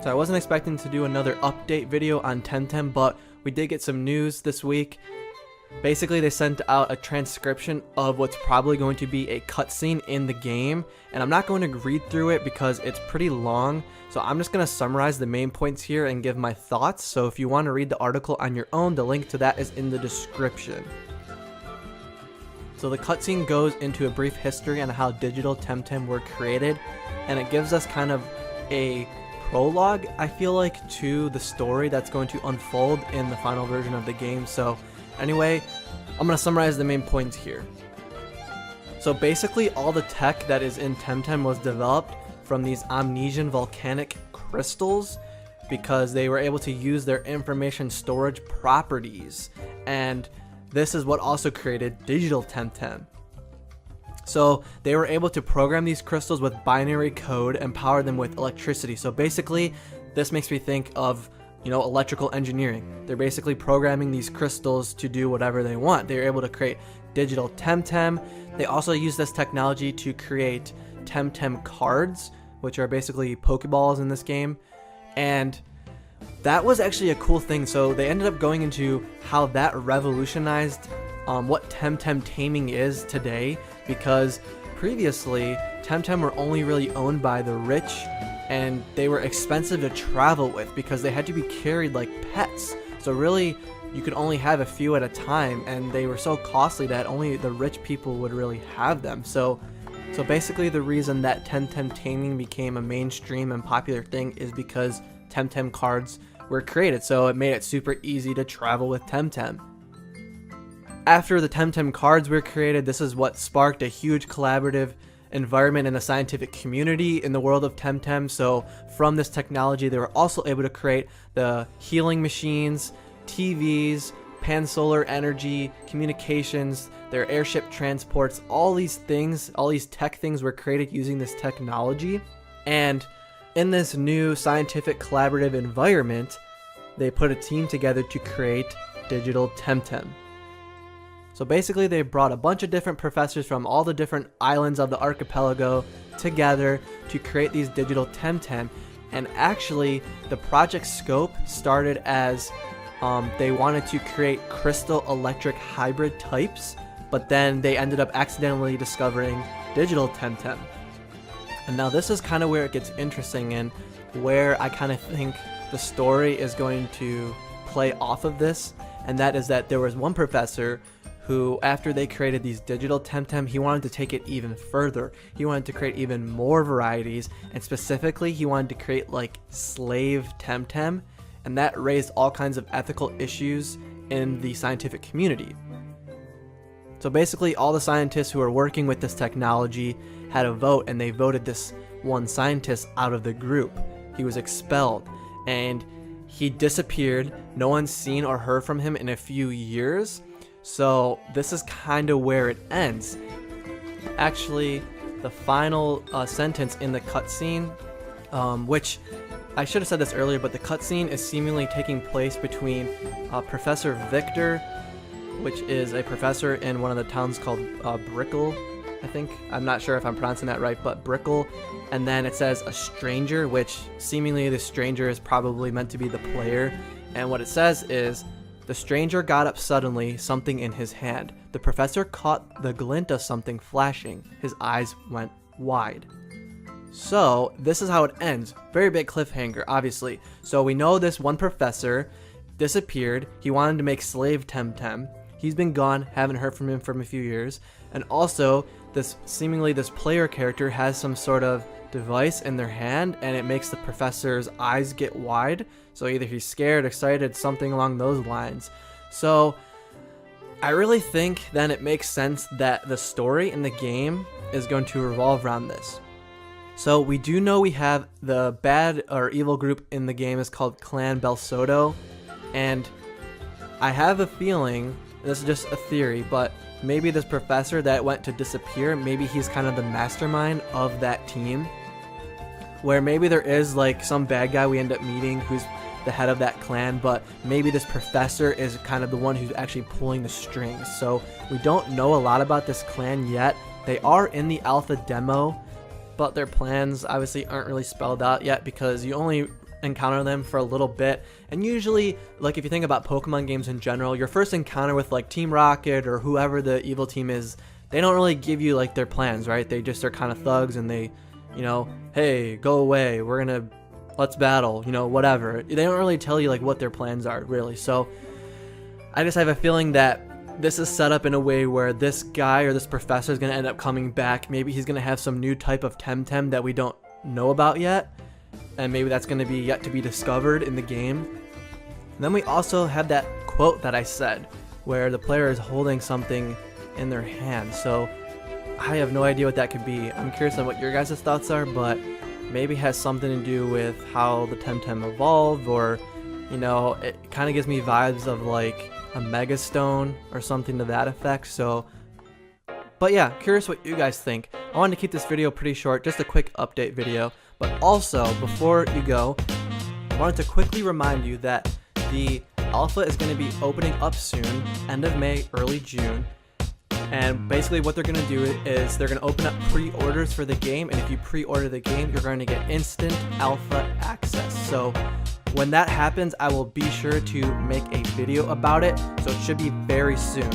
So I wasn't expecting to do another update video on Temtem, but we did get some news this week. Basically, they sent out a transcription of what's probably going to be a cutscene in the game, and I'm not going to read through it because it's pretty long, so I'm just going to summarize the main points here and give my thoughts. So if you want to read the article on your own, the link to that is in the description. So the cutscene goes into a brief history on how digital Temtem were created, and it gives us kind of a prologue, I feel like, to the story that's going to unfold in the final version of the game. So anyway, I'm going to summarize the main points here. So basically all the tech that is in Temtem was developed from these Amnesian volcanic crystals because they were able to use their information storage properties, and this is what also created digital Temtem. So they were able to program these crystals with binary code and power them with electricity. So basically this makes me think of, you know, electrical engineering. They're basically programming these crystals to do whatever they want. They're able to create digital Temtem. They also use this technology to create Temtem cards, which are basically Pokeballs in this game. And that was actually a cool thing. So they ended up going into how that revolutionized what Temtem taming is today, because previously Temtem were only really owned by the rich, and they were expensive to travel with because they had to be carried like pets. So really you could only have a few at a time, and they were so costly that only the rich people would really have them. So basically the reason that Temtem taming became a mainstream and popular thing is because Temtem cards were created, so it made it super easy to travel with Temtem. After the Temtem cards were created, this is what sparked a huge collaborative environment in the scientific community in the world of Temtem. So from this technology, they were also able to create the healing machines, TVs, pan-solar energy, communications, their airship transports. All these things, all these tech things were created using this technology. And in this new scientific collaborative environment, they put a team together to create digital Temtem. So basically they brought a bunch of different professors from all the different islands of the archipelago together to create these digital Temtem. And actually the project scope started as they wanted to create crystal electric hybrid types, but then they ended up accidentally discovering digital Temtem. And now this is kind of where it gets interesting, and where I kind of think the story is going to play off of this, and that is that there was one professor who, after they created these digital Temtem, he wanted to take it even further. He wanted to create even more varieties, and specifically he wanted to create like slave Temtem, and that raised all kinds of ethical issues in the scientific community. So basically all the scientists who were working with this technology had a vote, and they voted this one scientist out of the group. He was expelled, and he disappeared. No one's seen or heard from him in a few years. So this is kind of where it ends. Actually, the final sentence in the cutscene, which I should have said this earlier, but the cutscene is seemingly taking place between Professor Victor, which is a professor in one of the towns called Brickle, I think. I'm not sure if I'm pronouncing that right, but Brickle. And then it says a stranger, which seemingly the stranger is probably meant to be the player. And what it says is, the stranger got up suddenly, something in his hand. The professor caught the glint of something flashing. His eyes went wide. So this is how it ends. Very big cliffhanger, obviously. So we know this one professor disappeared. He wanted to make slave Temtem. He's been gone, haven't heard from him for a few years. And also, seemingly this player character has some sort of device in their hand, and it makes the professor's eyes get wide. So either he's scared, excited, something along those lines. So I really think then it makes sense that the story in the game is going to revolve around this. So we do know we have the bad or evil group in the game is called Clan Belsodo, and I have a feeling, this is just a theory, but maybe this professor that went to disappear, maybe he's kind of the mastermind of that team, where maybe there is like some bad guy we end up meeting who's the head of that clan, but maybe this professor is kind of the one who's actually pulling the strings. So we don't know a lot about this clan yet. They are in the alpha demo, but their plans obviously aren't really spelled out yet, because you only encounter them for a little bit. And usually, like if you think about Pokemon games in general, your first encounter with like Team Rocket or whoever the evil team is, they don't really give you like their plans, right? They just are kind of thugs, and they, you know, hey, go away, let's battle, you know, whatever. They don't really tell you like what their plans are, really. So I just have a feeling that this is set up in a way where this guy or this professor is going to end up coming back. Maybe he's going to have some new type of Temtem that we don't know about yet, and maybe that's going to be yet to be discovered in the game. And then we also have that quote that I said, where the player is holding something in their hand. So I have no idea what that could be. I'm curious on what your guys' thoughts are, but maybe it has something to do with how the Temtem evolved, or, you know, it kind of gives me vibes of like a Mega Stone or something to that effect. So, but yeah, curious what you guys think. I wanted to keep this video pretty short, just a quick update video. But also, before you go, I wanted to quickly remind you that the alpha is going to be opening up soon, end of May, early June. And basically what they're going to do is they're going to open up pre-orders for the game, and if you pre-order the game, you're going to get instant alpha access. So when that happens, I will be sure to make a video about it, so it should be very soon.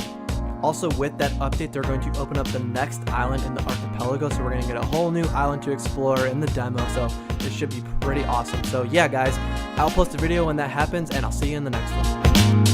Also, with that update, they're going to open up the next island in the archipelago, so we're going to get a whole new island to explore in the demo, so this should be pretty awesome. So yeah, guys, I'll post a video when that happens, and I'll see you in the next one.